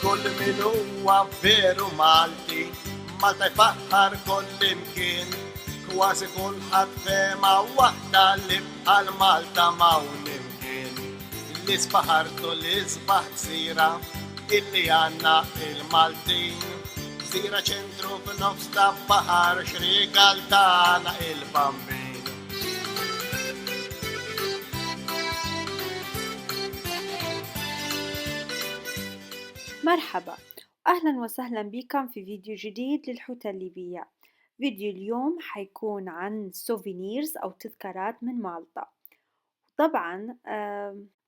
كل من هو فيرو Malti, Malta jfaqħar kull imkien, kważi kulħadd fema waħda li bħal Malta m'hawn imkien. L-isbaħ ħartu l-isbaħ gżira illi għandna il-Maltin, gżira ċentru f'nofs ta' baħar xrigal tagħna il-Bambin. مرحبا، أهلا وسهلا بكم في فيديو جديد للحوتة الليبية. فيديو اليوم حيكون عن سوفينيرز أو تذكارات من مالطا. طبعا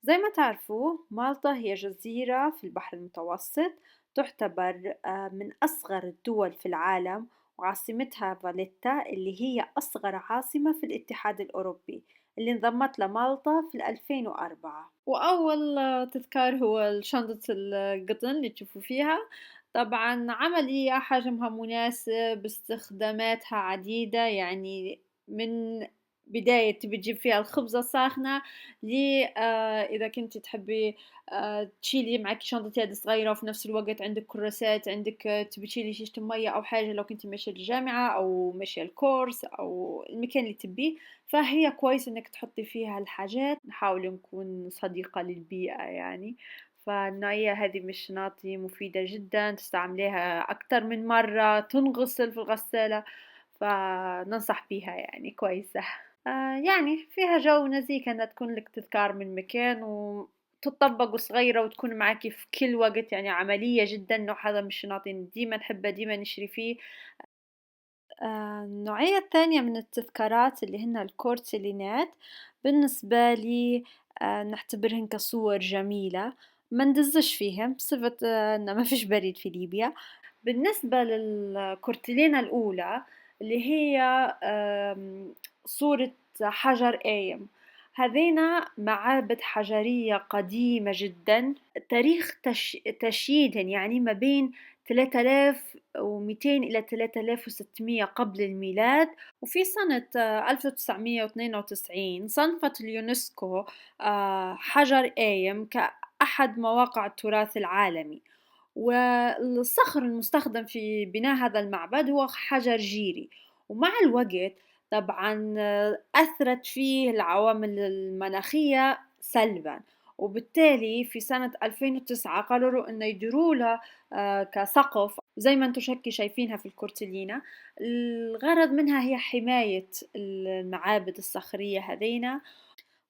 زي ما تعرفوا مالطا هي جزيرة في البحر المتوسط، تعتبر من أصغر الدول في العالم، وعاصمتها فاليتا اللي هي أصغر عاصمة في الاتحاد الأوروبي اللي انضمت لمالطا في 2004. وأول تذكار هو شنطة القطن اللي تشوفوا فيها. طبعا عملية حجمها مناسب، استخداماتها عديدة، يعني من بداية تبي تجيب فيها الخبزة الساخنة إذا كنت تحبي تشيلي معك شنطة يد صغيرة وفي نفس الوقت عندك كراسات، عندك تبي تشيلي شيشة مية أو حاجة لو كنت ماشية الجامعة أو ماشية الكورس أو المكان اللي تبيه، فهي كويس إنك تحطي فيها الحاجات. نحاول نكون صديقة للبيئة يعني، فالنوعية هذه من الشناطي مفيدة جدا، تستعمليها أكتر من مرة، تنغسل في الغسالة، فننصح بيها يعني كويسة. يعني فيها جو نزيكة إنها تكون لك تذكار من مكان وتطبق صغيرة وتكون معاكي في كل وقت، يعني عملية جدا. نوع هذا من الشناطي ديما نحبه، ديما نشتري فيه. النوعية الثانية من التذكارات اللي هن الكورتيلينات، بالنسبة لي نعتبرهن كصور جميلة، ما ندزش فيهم بصفة إنه ما فيش بريد في ليبيا. بالنسبة للكورتيلينا الأولى اللي هي صورة حجر قايم، هذينا معابد حجرية قديمة جدا، تاريخ تشييدهن يعني ما بين 3200 إلى 3600 قبل الميلاد. وفي سنة 1992 صنفت اليونسكو حجر قايم كأحد مواقع التراث العالمي، والصخر المستخدم في بناء هذا المعبد هو حجر جيري. ومع الوقت طبعا أثرت فيه العوامل المناخية سلبا، وبالتالي في سنة 2009 قرروا أن يديروا له كسقف زي ما انتم شايفينها في الكورتيلينا. الغرض منها هي حماية المعابد الصخرية هذينا.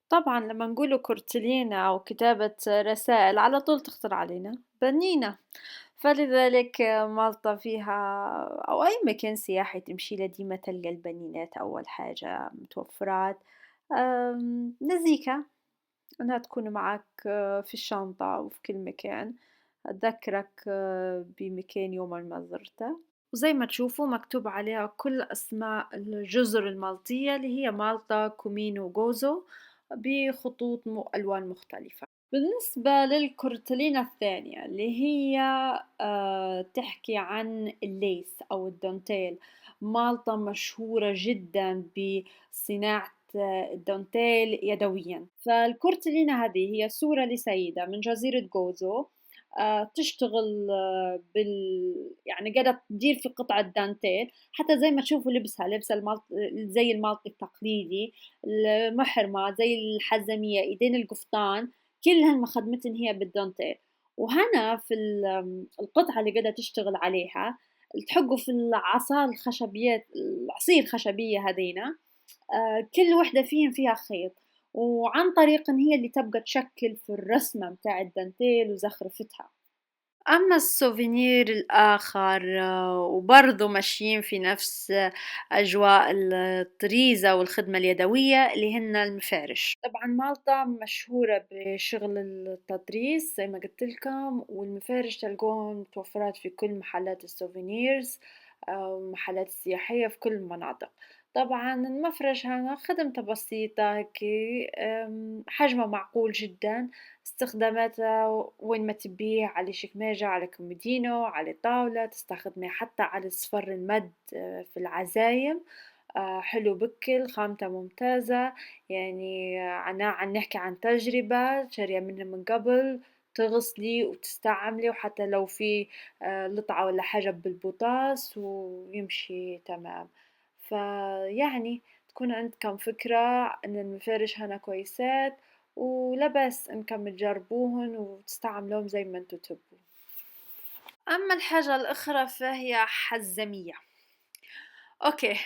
طبعا لما نقوله كورتيلينا أو كتابة رسائل على طول تخطر علينا بنينة، فلذلك مالطا فيها أو أي مكان سياحي تمشي له ديما تلقى البنينات أول حاجة متوفرات. نزيكة إنها تكون معك في الشنطة وفي كل مكان، تذكرك بمكان يوم ما زرته. وزي ما تشوفوا مكتوب عليها كل أسماء الجزر المالطية اللي هي مالطا، كومينو، وغوزو، بخطوط ألوان مختلفة. بالنسبة للكورتلينا الثانية اللي هي تحكي عن الليس أو الدانتيل، مالطا مشهورة جدا بصناعة الدانتيل يدويا. فالكورتلينا هذه هي صورة لسيدة من جزيرة غوزو تشتغل يعني قاعدة تدير في قطعة دانتيل، حتى زي ما تشوفوا لبسها زي المالطي التقليدي، المحرمة زي الحزمية، ايدين القفطان، كلها مخدمتن هي بالدانتيل. وهنا في القطعة اللي قاعدة تشتغل عليها تحقوا في العصا الخشبيات، العصير الخشبية هذينا، كل وحدة فيها خيط، وعن طريق إن هي اللي تبقى تشكل في الرسمة متاع الدانتيل وزخرفتها. أما السوفينير الآخر وبرضه ماشيين في نفس أجواء الطريزة والخدمة اليدوية اللي هن المفارش. طبعا مالطا مشهورة بشغل التطريز زي ما قلت لكم، والمفارش تلقوهم متوفرات في كل محلات السوفينيرز والمحلات السياحية في كل المناطق. طبعا المفرش هنا خدمته بسيطة هيك، حجمه معقول جدا، استخداماته وين ما تبيه، على شكماجة، على كومودينو، على طاولة، تستخدميه حتى على صفر المد في العزايم. حلو بكل، خامته ممتازة، يعني عن نحكي عن تجربة شارية منها من قبل، تغسلي وتستعملي، وحتى لو في لطعة ولا حاجة بالبوتاس ويمشي تمام. فيعني تكون عندكم فكرة إن المفارش هنا كويسات، ولا بس إنكم تجربوهن وتستعملوهم زي ما انتو تبوا. أما الحاجة الأخرى فهي حزمية. أوكي،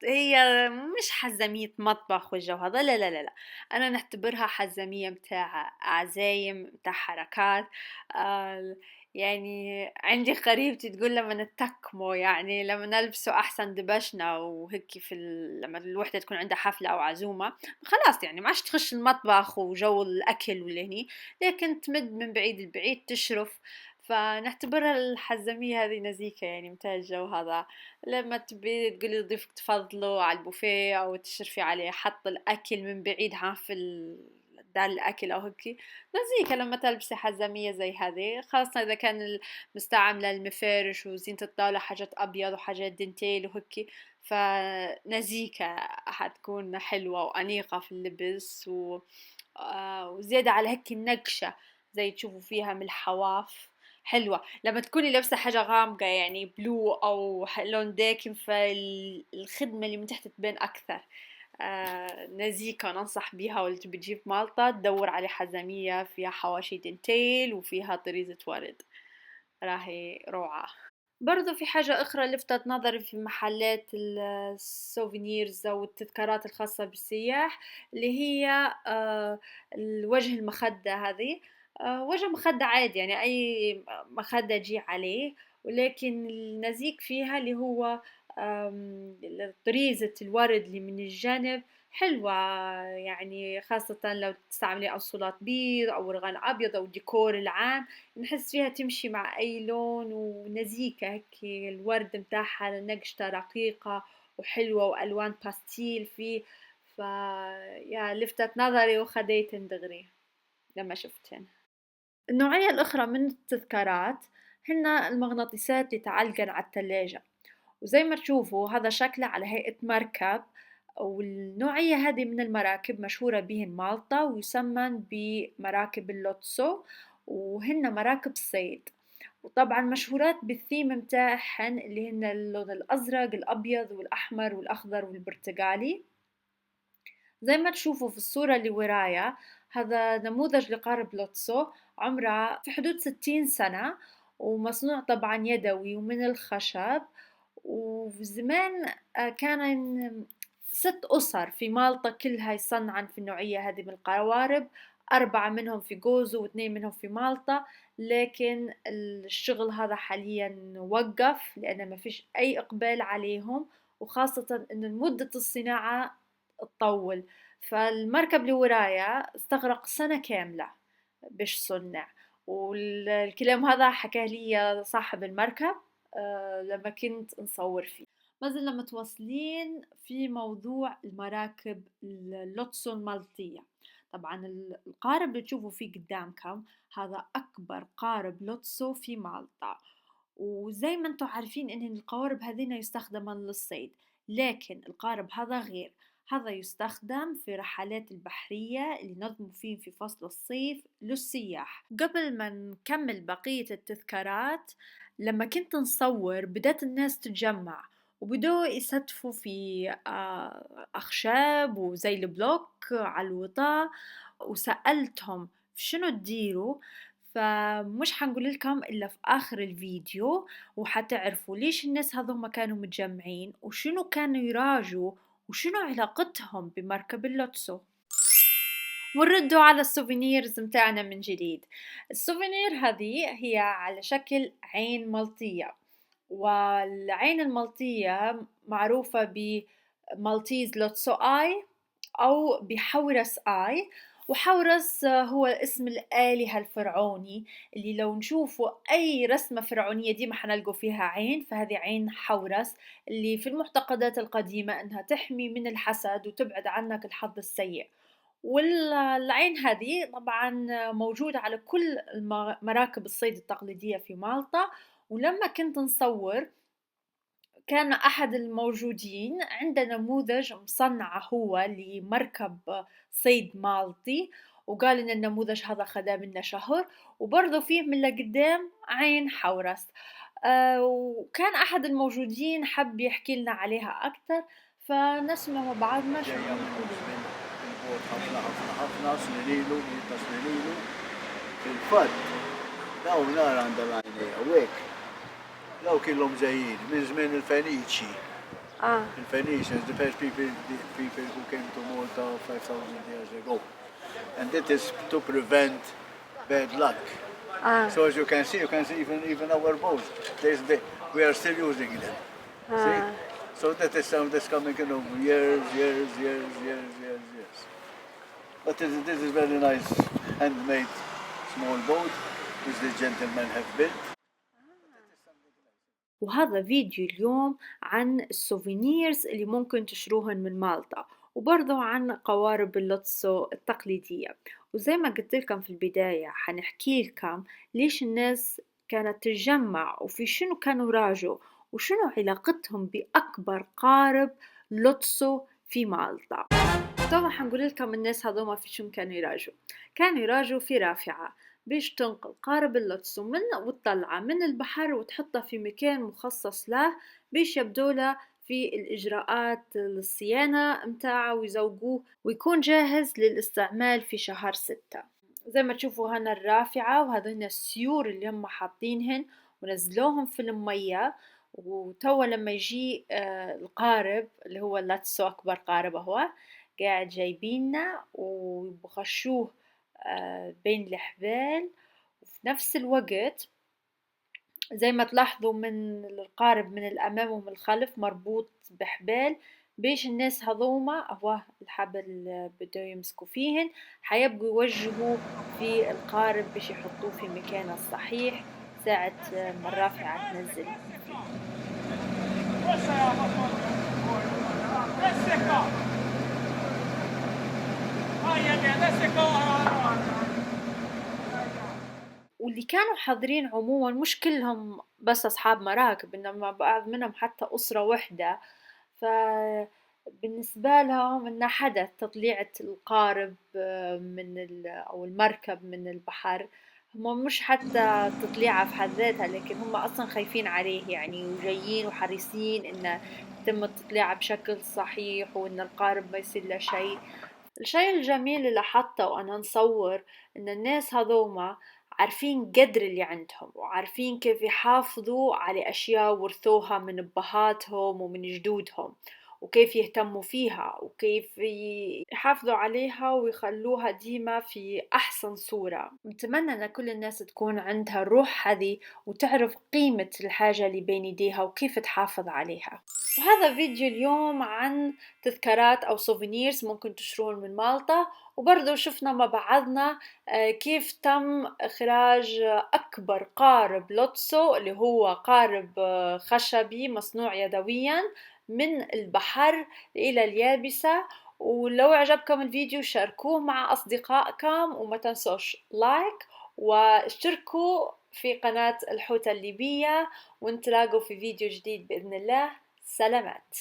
هي مش حزمية مطبخ والجو هذا، لا لا لا لا، أنا نعتبرها حزمية متاع عزايم، متاع حركات. آه يعني عندي قريبتي تقول لما نتكمو، يعني لما نلبسه أحسن دبشنا وهيك لما الوحدة تكون عندها حفلة أو عزومة، خلاص يعني ما عادش تخش المطبخ وجو الأكل والهني، لكن تمد من بعيد لبعيد تشرف. فنعتبرها الحزمية هذه نزيكة يعني متاع الجو هذا. لما تبي تقولي لضيفك تفضلوا على البوفيه او تشرفي عليه حط الاكل من بعيد ها في دار الاكل او هيك، نزيكا لما تلبسي حزامية زي هذه، خاصة اذا كان مستعملة المفارش وزينة الطاولة حاجات ابيض وحاجات دنتيل وهيك، فنزيكا حتكون حلوة وانيقة في اللبس وزيادة على هيك النقشة زي تشوفوا فيها من الحواف حلوة. لما تكوني لابسة حاجة غامقة يعني بلو أو لون داكن، فالخدمة اللي من تحت تبان أكثر. نزيكا ننصح بيها، واللي تبي تجيب مالطا تدور على حزامية فيها حواشي دنتيل وفيها طريزة ورد، راهي روعة. برضو في حاجة أخرى لفتت نظري في محلات السوفينيرز أو التذكارات الخاصة بالسياح، اللي هي الوجه المخدة هذه. وجه مخدة عادي يعني أي مخدة تجي عليه، ولكن النزيك فيها اللي هو طريزة الورد اللي من الجانب حلوة، يعني خاصة لو تستعملي أوصلات بيض أو رغان أبيض أو ديكور العام، نحس فيها تمشي مع أي لون ونزيكة هيك، الورد متاعها نقشته رقيقة وحلوة وألوان باستيل فيه. ف يا لفتت نظري وخديتن دغري لما شفتهن. النوعية الأخرى من التذكارات هن المغناطيسات اللي تعلقن على الثلاجة، وزي ما تشوفوا هذا شكله على هيئة مركب، والنوعية هذه من المراكب مشهورة بهن مالطا ويسمن بمراكب اللوتسو، وهن مراكب صيد، وطبعا مشهورات بالثيم متاعهن اللي هن اللون الأزرق الأبيض والأحمر والأخضر والبرتقالي. زي ما تشوفوا في الصورة اللي ورايا، هذا نموذج لقارب لوتسو عمره في حدود 60 سنة، ومصنوع طبعا يدوي ومن الخشب. وزمان كان 6 أسر في مالطا كلها يصنعن في النوعية هذه من القوارب، 4 منهم في جوزو و2 منهم في مالطا، لكن الشغل هذا حاليا وقف لأن ما فيش أي إقبال عليهم، وخاصة أن مدة الصناعة تطول. فالمركب اللي ورايا استغرق سنة كاملة باش صنع، والكلام هذا حكاه لي صاحب المركب لما كنت نصور فيه. ما زلنا متواصلين في موضوع المراكب اللوتسو المالطية. طبعا القارب اللي تشوفوا فيه قدامكم هذا أكبر قارب لوتسو في مالطا، وزي ما انتم عارفين ان القوارب هذين يستخدمان للصيد، لكن القارب هذا غير، هذا يستخدم في رحلات البحرية اللي نظموا فيه في فصل الصيف للسياح. قبل ما نكمل بقية التذكارات، لما كنت نصور بدأت الناس تتجمع وبدوا يستفوا في أخشاب وزي البلوك على الوطاء، وسألتهم شنو تديروا، فمش حنقول لكم إلا في آخر الفيديو وحتعرفوا ليش الناس هذوما كانوا متجمعين وشنو كانوا يراجوا وشنو علاقتهم بمركب اللوتسو. ونردوا على السوفينيرز متاعنا من جديد. السوفينير هذه هي على شكل عين ملطية، والعين الملطية معروفة بمالتيز لوتسو آي أو بحورس آي. وحورس هو اسم الآلهة الفرعوني، اللي لو نشوفوا أي رسمة فرعونية ديما حنلقوا فيها عين، فهذه عين حورس اللي في المعتقدات القديمة أنها تحمي من الحسد وتبعد عنك الحظ السيء. والعين هذه طبعا موجودة على كل مراكب الصيد التقليدية في مالطا. ولما كنت نصور كان أحد الموجودين عنده نموذج مصنعه هو لمركب صيد مالطي، وقال إن النموذج هذا خدا منا شهر، وبرضه فيه من لقدام عين حورس. وكان أحد الموجودين حب يحكي لنا عليها أكثر، فنسمع مع بعضنا شو ġejja بيقولوا. minn il-bot ħafna snin ilu, ta' snin ilu. Fil-fatt, dawn nara għandha l-għajnejja hawnhekk. Daw kienhom ġejjin minn żmien il-Feniċi. Il-Phoenicians, the first people who came to Malta 5,000 years ago. And that is to prevent bad luck. So as you can see even our boats. We are still using them. See? So that is sound that's coming in over years. But this is very nice handmade small boat which the gentlemen have built. وهذا فيديو اليوم عن السوفينيرز اللي ممكن تشتروهن من مالطا، وبرضو عن قوارب اللوتسو التقليدية. وزي ما قلت لكم في البداية حنحكي لكم ليش الناس كانت تتجمع وفي شنو كانوا راجوا وشنو علاقتهم بأكبر قارب لوتسو في مالطا. طبعا حنقول لكم الناس هذوما في شنو كانوا يراجوا في رافعة باش تنقل قارب اللوتسو من وتطلعه من البحر وتحطه في مكان مخصص له باش يبدوله في الإجراءات الصيانة متاعه ويزوقوه ويكون جاهز للاستعمال في شهر 6. زي ما تشوفوا هنا الرافعة وهذين السيور اللي هم حاطينهن ونزلوهم في المية، وتوا لما يجي القارب اللي هو اللوتسو أكبر قارب هو قاعد جايبينه وبخشوه بين الحبال، وفي نفس الوقت زي ما تلاحظوا من القارب من الأمام ومن الخلف مربوط بحبال بيش الناس هذوما أهوه الحبل اللي بدو يمسكوا فيهن حيبقوا يوجهوا في القارب بيش يحطوه في مكانه الصحيح ساعة ما الرافعة تنزل. واللي كانوا حاضرين عموما مش كلهم بس أصحاب مراكب، إنما بعض منهم حتى أسرة وحدة، فبالنسبة لهم إنه حدث تطليعة القارب أو المركب من البحر. هم مش حتى تطليعة في حد ذاتها، لكن هم أصلا خايفين عليه يعني وجايين وحريصين إنه تم التطليعة بشكل صحيح وإن القارب ما يصير له شيء. الشيء الجميل اللي لاحظته وأنا نصور إن الناس هذوما عارفين قدر اللي عندهم وعارفين كيف يحافظوا على أشياء ورثوها من أبهاتهم ومن جدودهم وكيف يهتموا فيها وكيف يحافظوا عليها ويخلوها ديما في أحسن صورة. نتمنى أن كل الناس تكون عندها الروح هذه وتعرف قيمة الحاجة اللي بين يديها وكيف تحافظ عليها. وهذا فيديو اليوم عن تذكارات أو سوفينيرز ممكن تشترون من مالطا، وبرضو شفنا مع بعضنا كيف تم إخراج أكبر قارب لوتسو اللي هو قارب خشبي مصنوع يدويا من البحر إلى اليابسة. ولو عجبكم الفيديو شاركوه مع أصدقائكم وما تنسوش لايك واشتركوا في قناة الحوتة الليبية، ونتلاقوا في فيديو جديد بإذن الله. سلامات.